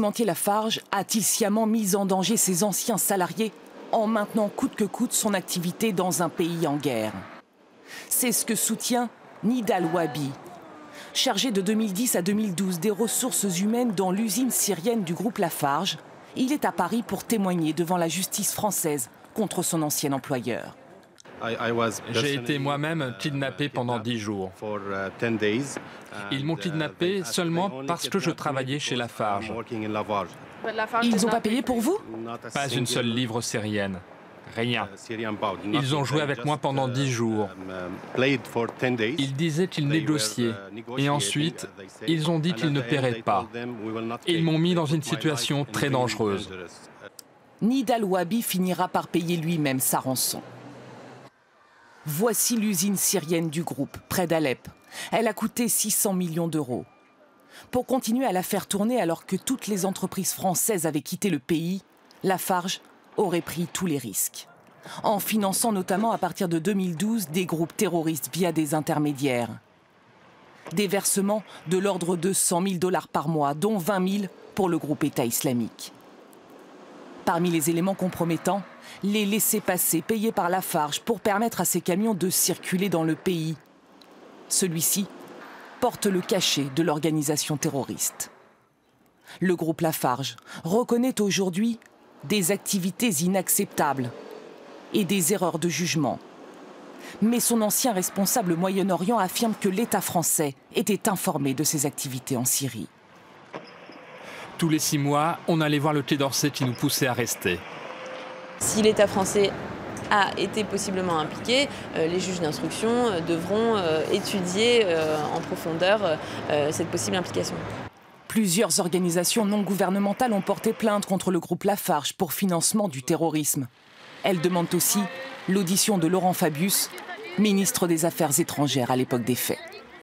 cimentier Lafarge a-t-il sciemment mis en danger ses anciens salariés en maintenant coûte que coûte son activité dans un pays en guerre? C'est ce que soutient Nidal Wahbi, chargé de 2010 à 2012 des ressources humaines dans l'usine syrienne du groupe Lafarge. Il est à Paris pour témoigner devant la justice française contre son ancien employeur. J'ai été moi-même kidnappé pendant 10 jours. Ils m'ont kidnappé seulement parce que je travaillais chez Lafarge. Ils n'ont pas payé pour vous? Pas une seule livre syrienne. Rien. Ils ont joué avec moi pendant 10 jours. Ils disaient qu'ils négociaient. Et ensuite, ils ont dit qu'ils ne paieraient pas. Et ils m'ont mis dans une situation très dangereuse. Nidal Wahbi finira par payer lui-même sa rançon. Voici l'usine syrienne du groupe, près d'Alep. Elle a coûté 600 millions d'euros. Pour continuer à la faire tourner alors que toutes les entreprises françaises avaient quitté le pays, Lafarge aurait pris tous les risques, en finançant notamment à partir de 2012 des groupes terroristes via des intermédiaires. Des versements de l'ordre de 100 000 $ par mois, dont 20 000 pour le groupe État islamique. Parmi les éléments compromettants, les laissez-passer payés par Lafarge pour permettre à ces camions de circuler dans le pays. Celui-ci porte le cachet de l'organisation terroriste. Le groupe Lafarge reconnaît aujourd'hui des activités inacceptables et des erreurs de jugement. Mais son ancien responsable Moyen-Orient affirme que l'État français était informé de ses activités en Syrie. Tous les 6 mois, on allait voir le Quai d'Orsay qui nous poussait à rester. Si l'État français a été possiblement impliqué, les juges d'instruction devront étudier en profondeur cette possible implication. Plusieurs organisations non gouvernementales ont porté plainte contre le groupe Lafarge pour financement du terrorisme. Elles demandent aussi l'audition de Laurent Fabius, ministre des Affaires étrangères à l'époque des faits.